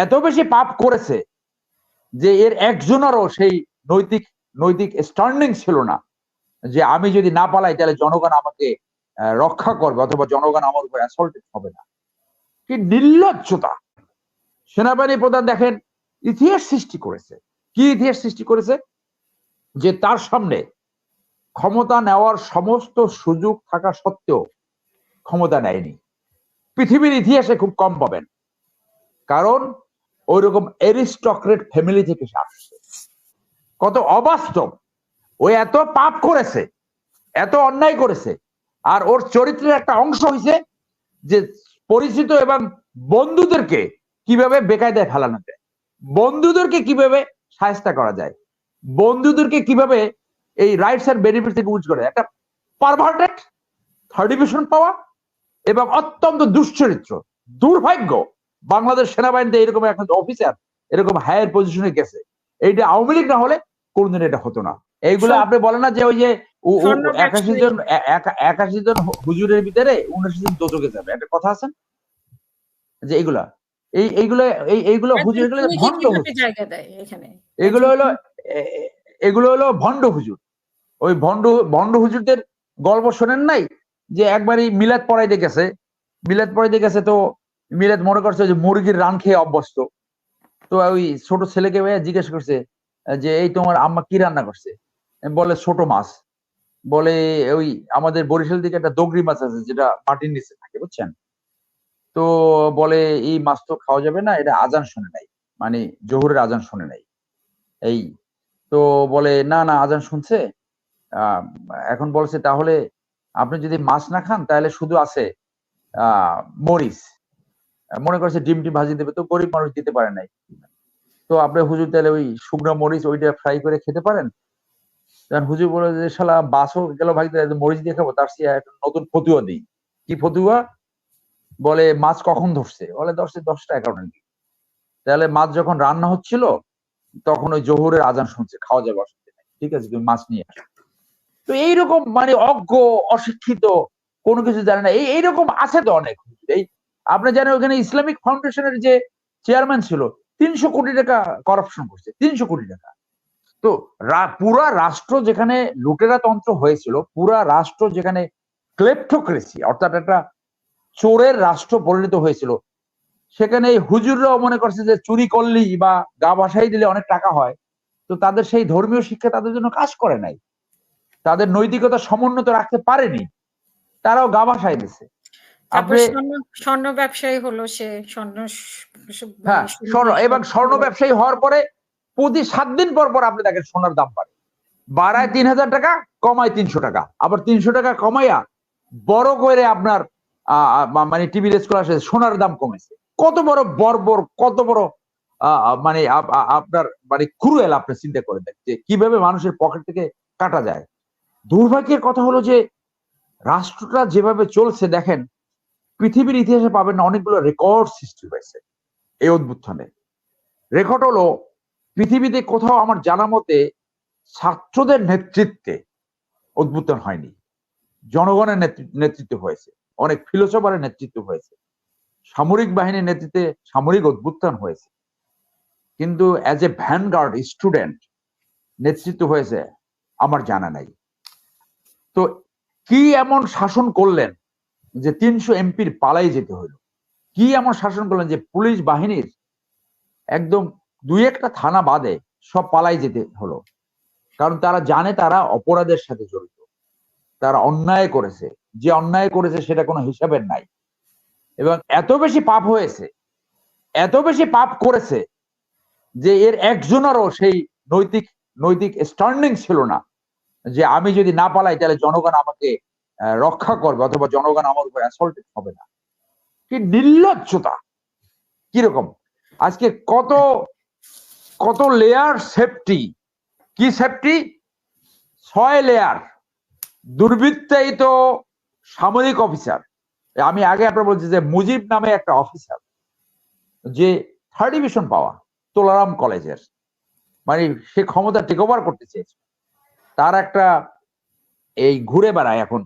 এত বেশি পাপ করেছে যে এর একজনেরও সেই নৈতিক নৈতিক স্ট্যান্ডিং ছিল না যে আমি যদি না পালাই তাহলে জনগণ আমাকে রক্ষা করবে অথবা জনগণ আমার উপর অ্যাসল্টেড হবে না। কি নির্লজ্জতা! সেনাবাহিনী প্রধান দেখেন ইতিহাস সৃষ্টি করেছে। কি ইতিহাস সৃষ্টি করেছে? যে তার সামনে ক্ষমতা নেওয়ার সমস্ত সুযোগ থাকা সত্ত্বেও ক্ষমতা নেয়নি। পৃথিবীর ইতিহাসে খুব কম পাবেন, কারণ ওই রকম এরিস্টক্রেট ফ্যামিলি থেকে সে আসছে। কত অবাস্তব! ও এত পাপ করেছে, এত অন্যায় করেছে, আর ওর চরিত্রের একটা অংশ হয়েছে যে পরিচিত এবং বন্ধুদেরকে কিভাবে বেকায়দায় ফেলানো যায়, বন্ধুদেরকে কিভাবে সাহায্য করা যায়, বন্ধুদেরকে কিভাবে এই রাইটস এন্ড বেনিফিট থেকে ইউজ করা যায়। একটা পারভার্টেড থার্ড ডিভিশন পাওয়া এবং অত্যন্ত দুশ্চরিত্র। দুর্ভাগ্য বাংলাদেশ সেনাবাহিনীতে এরকম একটা অফিসার এরকম হায়ার পজিশনে গেছে। এইটা আওয়ামী লীগ না হলে কোনদিন এটা হতো না। এইগুলো আপনি বলেন না যে ওই যে 81 জন হুজুরের ভিতরে 79 জন দোজখে যাবে, একটা কথা আছে যে এইগুলা এইগুলো হুজুর, এগুলো ভণ্ড হুজুর, এগুলো হলো ভণ্ড হুজুর। ওই ভণ্ড হুজুরদের গল্প শোনেন নাই যে একবারই মিলাদ পড়াইতে গেছে, তো মিলাদ মনে করছে যে মুরগির রান খেয়ে অভ্যস্ত। তো ওই ছোট ছেলেকে জিজ্ঞেস করছে যে এই তোমার আম্মা কি রান্না করছে? বলে ছোট মাছ। বলে ওই আমাদের বরিশাল দিকে একটা দগরি মাছ আছে যেটা মাটির নিচে থাকে, বুঝছেন? তো বলে এই মাছ তো খাওয়া যাবে না, এটা আজান শুনে নাই, মানে জোহরের আজান শুনে নাই। এই তো বলে না না আজান শুনছে। এখন বলছে তাহলে আপনি যদি মাছ না খান তাহলে শুধু আছে মরিচ, মনে করছে ডিম টিম ভাজি দেবে, তো গরিব মানুষ দিতে পারে নাই। তো আপনি হুজুর তাহলে ওই শুকনো মরিচ ওইটা ফ্রাই করে খেতে পারেন। তখন হুজুর বলে যে শালা বাসও গেল ভাই, মরিচ দিয়ে খাবো, তার চেয়ে একটা নতুন ফতুয়া দিই। কি ফতুয়া? বলে মাছ কখন ধরছে? বলে ধরছে 10টা 11টার দিকে। তাহলে মাছ যখন রান্না হচ্ছিল তখন ওই জোহরের আজান শুনছে, খাওয়া যাবে, অসুবিধা নেই, ঠিক আছে তুমি মাছ নিয়ে আসো। তো এইরকম মানে অজ্ঞ, অশিক্ষিত, কোনো কিছু জানে না, এইরকম আছে তো অনেক। এই আপনি জানেন ওখানে ইসলামিক ফাউন্ডেশনের যে চেয়ারম্যান ছিল 300 কোটি টাকা করাপশন করছে, 300 কোটি টাকা। তো পুরা রাষ্ট্র যেখানে লুটেরা তন্ত্র হয়েছিল, পুরা রাষ্ট্র যেখানে ক্লেপ্টোক্রেসি অর্থাৎ একটা চোরের রাষ্ট্র পরিণত হয়েছিল, সেখানে এই হুজুররাও মনে করছে যে চুরি করলেই বা গা ভাসাই দিলে অনেক টাকা হয়। তো তাদের সেই ধর্মীয় শিক্ষা তাদের জন্য কাজ করে নাই, তাদের নৈতিকতা সমুন্নত রাখতে পারেনি, তারাও গা ভাসাই দিছে। স্বর্ণ ব্যবসায়ী হলো সে, হ্যাঁ স্বর্ণ, এবং স্বর্ণ ব্যবসায়ী হওয়ার পরে প্রতি 7 দিন পর পর আপনি দেখেন সোনার দাম বাড়ায় 3000 টাকা, কমায় 300 টাকা, আবার 300 টাকা কমাইয়া বড় করে আপনার মানে টিভি স্কুল আসে সোনার দাম কমেছে। কত বড় বর্বর, কত বড় মানে আপনার মানে ক্রুয়েল! আপনি চিন্তা করে দেখেন যে কিভাবে মানুষের পকেট থেকে কাটা যায়। দুর্ভাগ্যের কথা হলো যে রাষ্ট্রটা যেভাবে চলছে দেখেন, পৃথিবীর ইতিহাসে পাবেন না অনেকগুলো রেকর্ড সৃষ্টি হয়েছে এই অভ্যুত্থানে। রেকর্ড হলো পৃথিবীতে কোথাও আমার জানা মতে ছাত্রদের নেতৃত্বে অভ্যুত্থান হয়নি, জনগণের নেতৃত্ব হয়েছে, অনেক ফিলোসফারের নেতৃত্ব হয়েছে, সামরিক বাহিনীর নেতৃত্বে সামরিক অভ্যুত্থান হয়েছে, কিন্তু অ্যাজ এ ভ্যানগার্ড স্টুডেন্ট নেতৃত্ব হয়েছে আমার জানা নাই। তো কি এমন শাসন করলেন যে 300 এমপির পালাই যেতে হলো? কি এমন শাসন করলেন যে পুলিশ বাহিনীর একদম 2-1টা থানা বাদে সব পালাই যেতে হলো? কারণ তারা জানে তারা অপরাধের সাথে জড়িত, তারা অন্যায় করেছে, যে অন্যায় করেছে সেটা কোনো হিসাবের নাই, এবং এত বেশি পাপ হয়েছে, এত বেশি পাপ করেছে যে এর একজনেরও সেই নৈতিক নৈতিক স্ট্যান্ডিং ছিল না যে আমি যদি না পালাই তাহলে জনগণ আমাকে রক্ষা করবে অথবা জনগণ আমার উপর অ্যাসল্টেড হবে না। কি নির্লজ্জতা! কিরকম আজকে কত কত লেয়ার সেফটি, কি সেফটি? 6 লেয়ার দুর্বৃত্তায়িত সামরিক অফিসার। আমি আগে আপনার বলছি যে মুজিব নামে একটা অফিসার যে 3rd ডিভিশন পাওয়া তোলারাম কলেজের, মানে সে ক্ষমতা টেক ওভার করতে চেয়েছে, তার একটা এই ঘুরে বেড়ায় এখন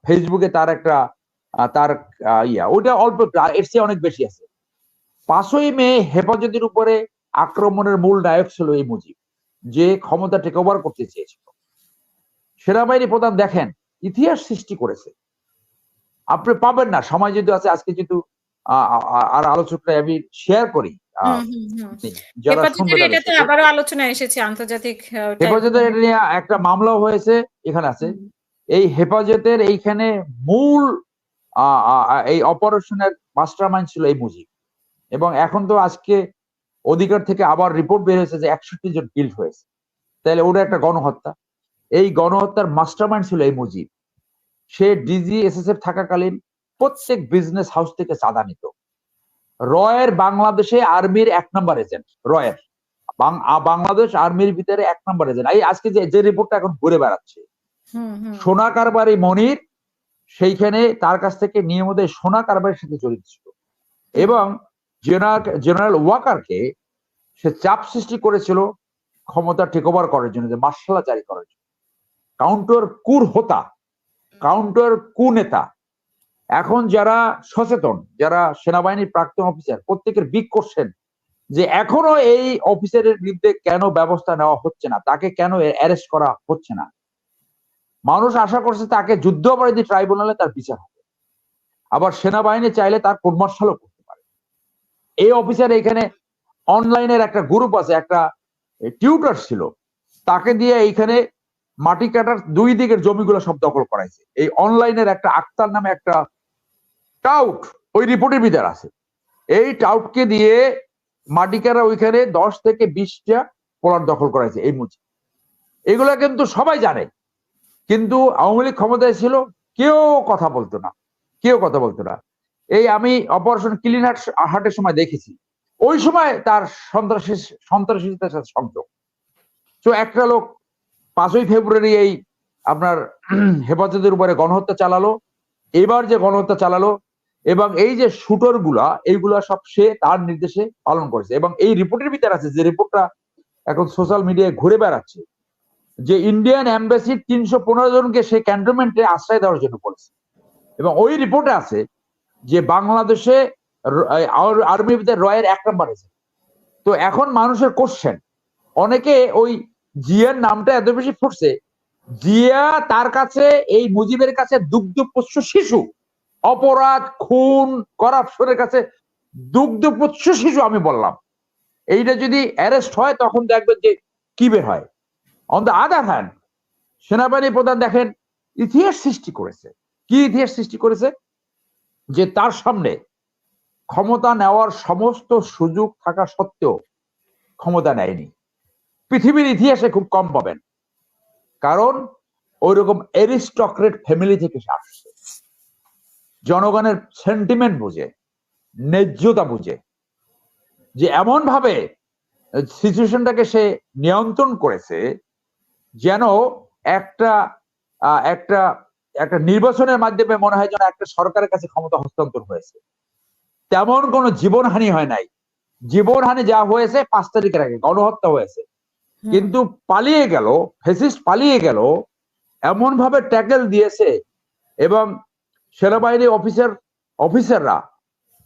ফেসবুকে, তার একটা তার ওইটা অল্প, এর চেয়ে অনেক বেশি আছে। 5ই মে হেফাজতের উপরে আক্রমণের মূল নায়ক ছিল এই মুজিব, যে ক্ষমতা টেক ওভার করতে চেয়েছিল। সেনাবাহিনী প্রধান দেখেন ইতিহাস সৃষ্টি করেছে, আপনি পাবেন না সময় যদি আছে, আজকে কিন্তু আর আলোচকরা আমি শেয়ার করি, যারা শুনবে এটা তো আবারও আলোচনা এসেছে আন্তর্জাতিক হেফাজতের এটা নিয়ে একটা মামলাও হয়েছে, এখানে আছে। এই হেফাজতের এইখানে মূল এই অপারেশনের মাস্টারমাইন্ড ছিল এই মুজিব। এবং এখন তো আজকে অধিকার থেকে আবার রিপোর্ট বের হয়েছে যে 61 জন কিল্ড হয়েছে, তাহলে ওটা একটা গণহত্যা। এই গণহত্যার মাস্টারমাইন্ড ছিল এই মুজিব। সে DGSSF থাকাকালীন প্রত্যেক বিজনেস হাউস থেকে চাঁদা নিত। রয়ের বাংলাদেশে আর্মির 1 নম্বর এজেন্ট, রয়ের বাংলাদেশ আর্মির ভিতরে 1 নম্বর এজেন্ট। এই আজকে যে রিপোর্টটা এখন ঘুরে বেড়াচ্ছে, সোনা কারবারি মনির সেইখানে তার কাছ থেকে নিয়মিত সোনা কারবারের সাথে জড়িত ছিল। এবং জেনারেল ওয়াকারকে সে চাপ সৃষ্টি করেছিল ক্ষমতা টেক ওভার করার জন্য, যে মার্শাল ল জারি করার জন্য। কাউন্টার কুর হোতা, কাউন্টার কু নেতা। এখন যারা সচেতন, যারা সেনাবাহিনীর প্রাক্তন অফিসার, প্রত্যেকের বিগ কোশ্চেন যে এখনো এই অফিসারের বিরুদ্ধে কেন ব্যবস্থা নেওয়া হচ্ছে না, তাকে কেন অ্যারেস্ট করা হচ্ছে না। মানুষ আশা করছে তাকে যুদ্ধাপরাধী ট্রাইব্যুনালে তার বিচার হবে, আবার সেনাবাহিনী চাইলে তার কোণমার্শালও করতে পারে। এই অফিসার এখানে অনলাইনের একটা গ্রুপ আছে, একটা টিউটর ছিল, তাকে দিয়ে এইখানে মাটি কাটার 2 দিকের জমিগুলো সব দখল করাইছে। এই অনলাইনের একটা আক্তার নামে একটা টাউট ওই রিপোর্টের ভিতর আছে। এই টাউটকে দিয়ে মাটি কাটা ওইখানে 10 থেকে 20টা প্লট দখল করাইছে এই মুজিব। এগুলা কিন্তু সবাই জানে, কিন্তু আওয়ামী লীগ ক্ষমতায় ছিল, কেউ কথা বলতো না, কেউ কথা বলতো না। এই আমি অপারেশন ক্লিন হার্টের সময় দেখেছি, ওই সময় তার সন্ত্রাসীদের সাথে সংযোগ। তো একটা লোক 5ই ফেব্রুয়ারি এই আপনার হেফাজতের উপরে গণহত্যা চালালো, এবার যে গণহত্যা চালালো, এবং এই যে শুটার গুলা, এইগুলা সব সে তার নির্দেশে পালন করেছে। এবং এই রিপোর্টের ভিতরে আছে, যে রিপোর্টটা এখন সোশ্যাল মিডিয়ায় ঘুরে বেড়াচ্ছে, যে ইন্ডিয়ান এম্বাসির 315 জনকে সে ক্যান্টনমেন্টে আশ্রয় দেওয়ার জন্য বলেছে। এবং ওই রিপোর্টে আছে যে বাংলাদেশে আর্মির ভিতরে রয়ের 1 নম্বর আছে। তো এখন মানুষের কোশ্চেন, অনেকে ওই জিয়ার নামটা এত বেশি ফুটছে, জিয়া তার কাছে, এই মুজিবের কাছে দুগ্ধপুত্র শিশু, অপরাধ, খুন, করাপশনের কাছে দুগ্ধপুত্র শিশু। আমি বললাম এইটা যদি অ্যারেস্ট হয় তখন দেখবেন যে কি বের হয়। অন দ্য আদার হ্যান্ড সেনাবাহিনী প্রধান দেখেন ইতিহাস সৃষ্টি করেছে। কি ইতিহাস সৃষ্টি করেছে? যে তার সামনে ক্ষমতা নেওয়ার সমস্ত সুযোগ থাকা সত্ত্বেও ক্ষমতা নেয়নি। পৃথিবীর ইতিহাসে খুব কম পাবেন, কারণ ওই রকম অ্যারিস্টক্রেট ফ্যামিলি থেকে সে আসছে। জনগণের সেন্টিমেন্ট বুঝে, ন্যায্যতা বুঝে, যে এমন ভাবে সিচুয়েশনটাকে সে নিয়ন্ত্রণ করেছে যেন একটা একটা একটা নির্বাচনের মাধ্যমে মনে হয় যেন একটা সরকারের কাছে ক্ষমতা হস্তান্তর হয়েছে। তেমন কোনো জীবনহানি হয় নাই। জীবনহানি যা হয়েছে 5 তারিখের আগে গণহত্যা হয়েছে, কিন্তু পালিয়ে গেল, ফ্যাসিস্ট পালিয়ে গেল, এমন ভাবে ট্যাকেল দিয়েছে। এবং সেনাবাহিনী অফিসাররা,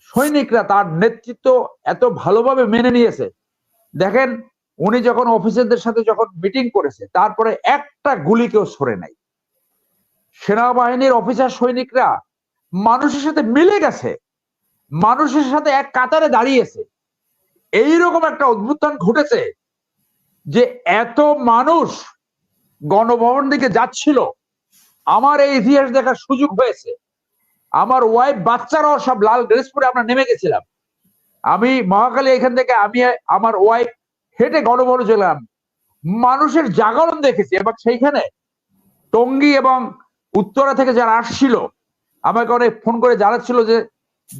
সৈনিকরা তার নেতৃত্ব এত ভালোভাবে মেনে নিয়েছে। দেখেন উনি যখন অফিসারদের সাথে যখন মিটিং করেছে, তারপরে একটা গুলি কেউ সরে নাই। সেনাবাহিনীর অফিসার সৈনিকরা মানুষের সাথে মিলে গেছে, মানুষের সাথে এক কাতারে দাঁড়িয়েছে। এইরকম একটা অভ্যুত্থান ঘটেছে যে এত মানুষ গণভবন দিকে যাচ্ছিল। আমার এই ইতিহাস দেখার সুযোগ হয়েছে। আমার ওয়াইফ, বাচ্চারাও সব লাল ড্রেস পরে আমরা নেমে গেছিলাম। আমি মহাখালী এখান থেকে আমি আমার ওয়াইফ হেঁটে গণভবনে চলাম, মানুষের জাগরণ দেখেছি। এবং সেইখানে টঙ্গী এবং উত্তরা থেকে যারা আসছিল আমাকে অনেক ফোন করে জানাচ্ছিল যে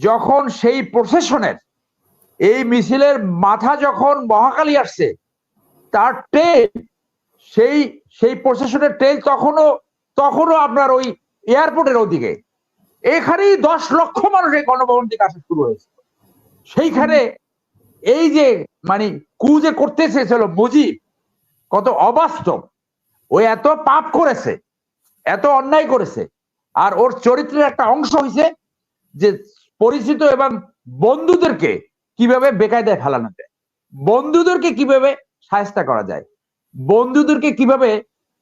যখন সেই প্রসেশনের, এই মিছিলের মাথা যখন মহাখালী আসছে, তার ট্রেন, সেই প্রসেশনের ট্রেন তখনও আপনার ওই এয়ারপোর্টের ওদিকে, এখানেই 10 লক্ষ মানুষ এই গণভবন থেকে আসা শুরু হয়েছে। সেইখানে এই যে মানে যে করতে চেয়েছিল মুজিব, কত অবাস্তব। ও এত পাপ করেছে, এত অন্যায় করেছে, আর ওর চরিত্রের একটা অংশ হয়েছে যে পরিচিত এবং বন্ধুদেরকে কিভাবে বেকায়দায় ফেলানো যায়, বন্ধুদেরকে কিভাবে শায়েস্তা করা যায়, বন্ধুদেরকে কিভাবে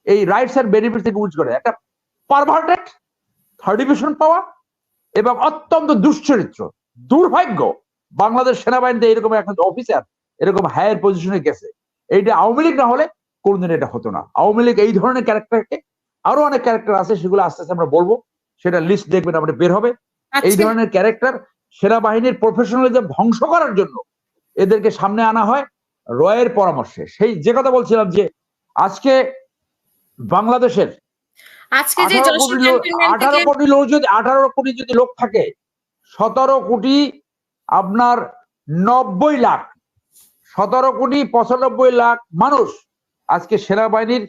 এই রাইটস এন্ড বেনিফিট থেকে উইচ করে একটা পারভার্টেড থার্ড ডিভিশন পাওয়া এবং অত্যন্ত দুশ্চরিত্র দুর্ভাগ্য বাংলাদেশ সেনাবাহিনীতে এরকম একটা অফিসার এরকম হায়ার পজিশনে গেছে। এইটা আওয়ামী লীগ না হলে কোনদিন এটা হতো না। আওয়ামী লীগ এই ধরনের ক্যারেক্টারকে, আরো অনেক ক্যারেক্টার আছে সেগুলো আস্তে আস্তে আমরা বলবো, সেটা লিস্ট দেখবেন আপনি বের হবে। এই ধরনের ক্যারেক্টার সেনাবাহিনীর প্রফেশনালিজম ধ্বংস করার জন্য এদেরকে সামনে আনা হয় রয়ের পরামর্শে। সেই যে কথা বলছিলাম যে আজকে বাংলাদেশের আজকে যে 18 কোটি যদি লোক থাকে, 17 কোটি আপনার 90 লাখ 17 কোটি 95 লাখ মানুষ আজকে সেনাবাহিনীর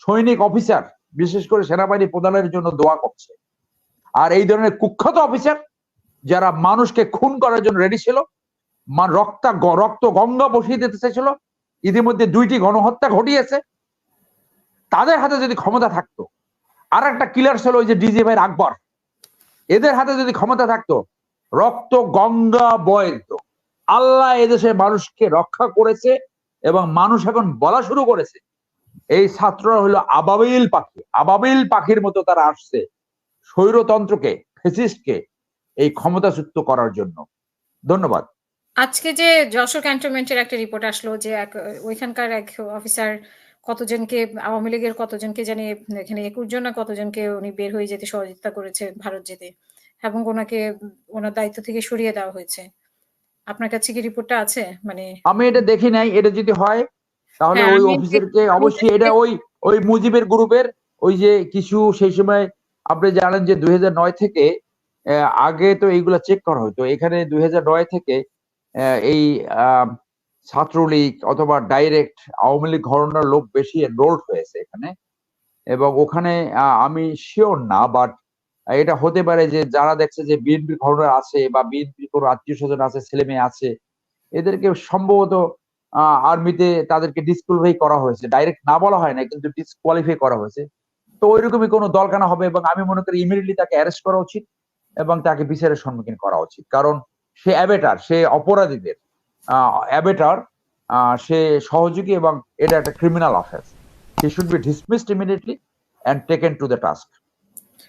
সৈনিক অফিসার, বিশেষ করে সেনাবাহিনী প্রধানের জন্য দোয়া করছে। আর এই ধরনের কুখ্যাত অফিসার যারা মানুষকে খুন করার জন্য রেডি ছিল, রক্ত গঙ্গা বসিয়ে দিতে চাইছিল, ইতিমধ্যে 2টি গণহত্যা ঘটিয়েছে, তাদের হাতে যদি ক্ষমতা থাকতো, আর একটা কিলার ছিল ওই যে ডিজি ভাই আকবর, এদের হাতে যদি ক্ষমতা থাকতো, রক্ত গঙ্গা বইতো। আল্লাহ এদেশের মানুষকে রক্ষা করেছে এবং মানুষ এখন বলা শুরু করেছে এই ছাত্ররা হলো আবাবিল পাখির মতো তারা আসছে স্বৈরতন্ত্রকে, ফ্যাসিস্টকে এই ক্ষমতাচ্যুত করার জন্য। ধন্যবাদ। আজকে যে যশোর ক্যান্টনমেন্টের একটা রিপোর্ট আসলো যে ওইখানকার এক অফিসার কতজনকে, আওয়ামী লীগের কতজনকে জানি এখানে 21 জন না কতজনকে উনি বের হয়ে যেতে সহযোগিতা করেছে ভারত যেতে, এবং ওনাকে ওনার দায়িত্ব থেকে সরিয়ে দেওয়া হয়েছে। আপনার কাছে কি রিপোর্টটা আছে? মানে আমি এটা দেখি নাই, এটা যদি হয় তাহলে ওই অফিসারকে অবশ্যই, এটা ওই মুজিবের গ্রুপের ওই যে কিছু, সেই সময় আপনি জানেন যে 2009 থেকে আগে তো এইগুলা চেক করা হতো। এখানে 2009 থেকে এই ছাত্রলীগ অথবা ডাইরেক্ট আওয়ামী লীগ ঘরানার লোক বেশি এনরোলড হয়েছে এখানে, এবং ওখানে আমি শিওর না, বাট এটা হতে পারে যে যারা দেখছে যে বিএনপি ঘরানা আছে বা বিএনপি কোনো আত্মীয় স্বজন আছে, ছেলে মেয়ে আছে, এদেরকে সম্ভবত আর্মিতে তাদেরকে ডিসকোয়ালিফাই করা হয়েছে, ডাইরেক্ট না বলা হয় না কিন্তু ডিসকোয়ালিফাই করা হয়েছে। তো ওইরকমই কোনো দলকানা হবে এবং আমি মনে করি ইমিডিয়েটলি তাকে অ্যারেস্ট করা উচিত এবং তাকে বিচারের সম্মুখীন করা উচিত। কারণ সে অ্যাবেটার, সে অপরাধীদের অ্যাবেটার, সে সহযোগী এবং এটা একটা criminal offence. He should be dismissed immediately and taken to the task.